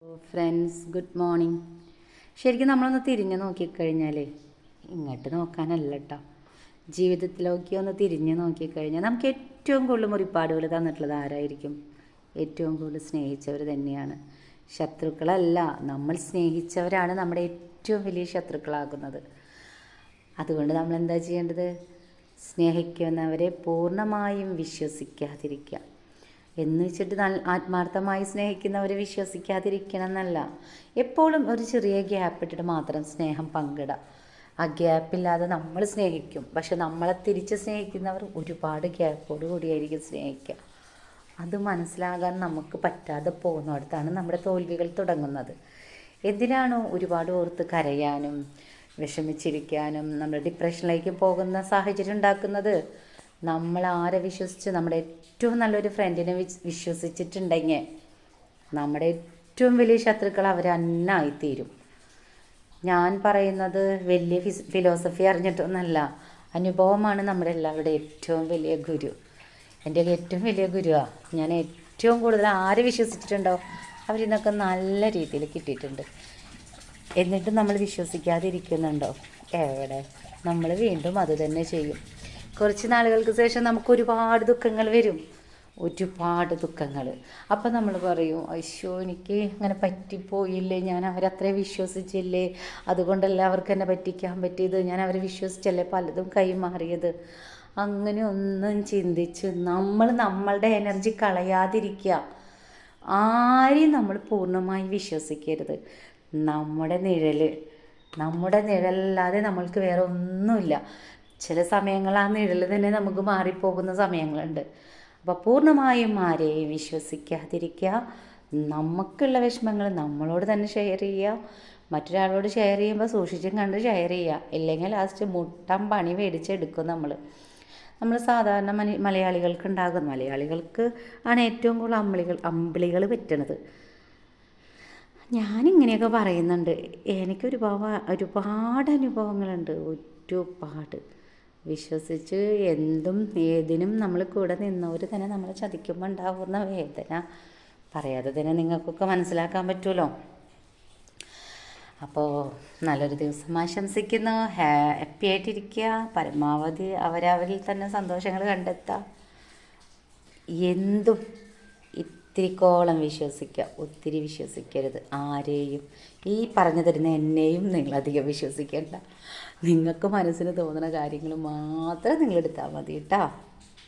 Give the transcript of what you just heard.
Friends, good morning. ശരിക്കും നമ്മളൊന്ന് തിരിഞ്ഞ് നോക്കിക്കഴിഞ്ഞാൽ ഇങ്ങോട്ട് നോക്കാനല്ല കേട്ടോ, ജീവിതത്തിലേക്ക് ഒന്ന് തിരിഞ്ഞ് നോക്കിക്കഴിഞ്ഞാൽ നമുക്ക് ഏറ്റവും കൂടുതൽ മുറിപ്പാടുകൾ തന്നിട്ടുള്ളത് ആരായിരിക്കും? ഏറ്റവും കൂടുതൽ സ്നേഹിച്ചവർ തന്നെയാണ്. ശത്രുക്കളല്ല, നമ്മൾ സ്നേഹിച്ചവരാണ് നമ്മുടെ ഏറ്റവും വലിയ ശത്രുക്കളാകുന്നത്. അതുകൊണ്ട് നമ്മൾ എന്താ ചെയ്യേണ്ടത്? സ്നേഹിക്കുന്നവരെ പൂർണ്ണമായും വിശ്വസിക്കാതിരിക്കുക. എന്ന് വെച്ചിട്ട് ആത്മാർത്ഥമായി സ്നേഹിക്കുന്നവരെ വിശ്വസിക്കാതിരിക്കണം എന്നല്ല. എപ്പോഴും ഒരു ചെറിയ ഗ്യാപ്പ് ഇട്ടിട്ട് മാത്രം സ്നേഹം പങ്കിടാം. ആ ഗ്യാപ്പില്ലാതെ നമ്മൾ സ്നേഹിക്കും, പക്ഷെ നമ്മളെ തിരിച്ച് സ്നേഹിക്കുന്നവർ ഒരുപാട് ഗ്യാപ്പോട് കൂടിയായിരിക്കും സ്നേഹിക്കുക. അത് മനസ്സിലാകാൻ നമുക്ക് പറ്റാതെ പോകുന്നിടത്താണ് നമ്മുടെ തോൽവികൾ തുടങ്ങുന്നത്. എന്തിനാണോ ഒരുപാട് ഓർത്ത് കരയാനും വിഷമിച്ചിരിക്കാനും നമ്മൾ ഡിപ്രഷനിലേക്ക് പോകുന്ന സാഹചര്യം ഉണ്ടാക്കുന്നത്? നമ്മൾ ആരെ വിശ്വസിച്ച് നമ്മുടെ ഏറ്റവും നല്ലൊരു ഫ്രണ്ടിനെ വിശ്വസിച്ചിട്ടുണ്ടെങ്കിൽ നമ്മുടെ ഏറ്റവും വലിയ ശത്രുക്കൾ അവർ അന്നായിത്തീരും. ഞാൻ പറയുന്നത് വലിയ ഫിലോസഫി അറിഞ്ഞിട്ടൊന്നല്ല, അനുഭവമാണ് നമ്മുടെ എല്ലാവരുടെ ഏറ്റവും വലിയ ഗുരു. എൻ്റെ ഏറ്റവും വലിയ ഗുരുവാണ്. ഞാൻ ഏറ്റവും കൂടുതൽ ആരെ വിശ്വസിച്ചിട്ടുണ്ടോ അവരിന്നൊക്കെ നല്ല രീതിയിൽ കിട്ടിയിട്ടുണ്ട്. എന്നിട്ട് നമ്മൾ വിശ്വസിക്കാതിരിക്കുന്നുണ്ടോ? എവിടെ? നമ്മൾ വീണ്ടും അത് തന്നെ ചെയ്യും. കുറച്ച് നാളുകൾക്ക് ശേഷം നമുക്ക് ഒരുപാട് ദുഃഖങ്ങൾ വരും, ഒരുപാട് ദുഃഖങ്ങൾ. അപ്പം നമ്മൾ പറയും, അയ്യോ എനിക്ക് അങ്ങനെ പറ്റിപ്പോയില്ലേ, ഞാൻ അവരത്രയും വിശ്വസിച്ചില്ലേ, അതുകൊണ്ടല്ലേ അവർക്ക് എന്നെ പറ്റിക്കാൻ പറ്റിയത്, ഞാൻ അവരെ വിശ്വസിച്ചല്ലേ പലതും കൈമാറിയത്. അങ്ങനെ ഒന്നും ചിന്തിച്ച് നമ്മൾ നമ്മളുടെ എനർജി കളയാതിരിക്കുക. ആരെയും നമ്മൾ പൂർണ്ണമായി വിശ്വസിക്കരുത്. നമ്മുടെ നിഴലല്ലാതെ നമ്മൾക്ക് വേറെ ഒന്നുമില്ല. ചില സമയങ്ങൾ ആ നിഴൽ തന്നെ നമുക്ക് മാറിപ്പോകുന്ന സമയങ്ങളുണ്ട്. അപ്പോൾ പൂർണ്ണമായും ആരെയും വിശ്വസിക്കാതിരിക്കുക. നമുക്കുള്ള വിഷമങ്ങൾ നമ്മളോട് തന്നെ ഷെയർ ചെയ്യുക. മറ്റൊരാളോട് ഷെയർ ചെയ്യുമ്പോൾ സൂക്ഷിച്ചും കണ്ട് ഷെയർ ചെയ്യുക. ഇല്ലെങ്കിൽ ലാസ്റ്റ് മുട്ടം പണി മേടിച്ചെടുക്കും. നമ്മൾ സാധാരണ മലയാളികൾക്ക് ആണ് ഏറ്റവും കൂടുതൽ അമ്പിളികൾ പറ്റണത്. ഞാനിങ്ങനെയൊക്കെ പറയുന്നുണ്ട്. എനിക്ക് ഒരുപാട് അനുഭവങ്ങളുണ്ട്, ഒരുപാട്. വിശ്വസിച്ച് എന്തും ഏതിനും നമ്മൾ കൂടെ നിന്നവർ തന്നെ നമ്മളെ ചതിക്കുമ്പോൾ ഉണ്ടാകുന്ന വേദന പറയാതെ തന്നെ നിങ്ങൾക്കൊക്കെ മനസ്സിലാക്കാൻ പറ്റുമല്ലോ. അപ്പോൾ നല്ലൊരു ദിവസം ആശംസിക്കുന്നു. ഹാപ്പി ആയിട്ടിരിക്കുക. പരമാവധി അവരവരിൽ തന്നെ സന്തോഷങ്ങൾ കണ്ടെത്തുക. എന്തും ഇത്തിരിക്കോളം വിശ്വസിക്കുക, ഒത്തിരി വിശ്വസിക്കരുത് ആരെയും. ഈ പറഞ്ഞു തരുന്ന എന്നെയും നിങ്ങളധികം വിശ്വസിക്കേണ്ട. നിങ്ങൾക്ക് മനസ്സിന് തോന്നുന്ന കാര്യങ്ങൾ മാത്രം നിങ്ങളെടുത്താൽ മതി കേട്ടോ.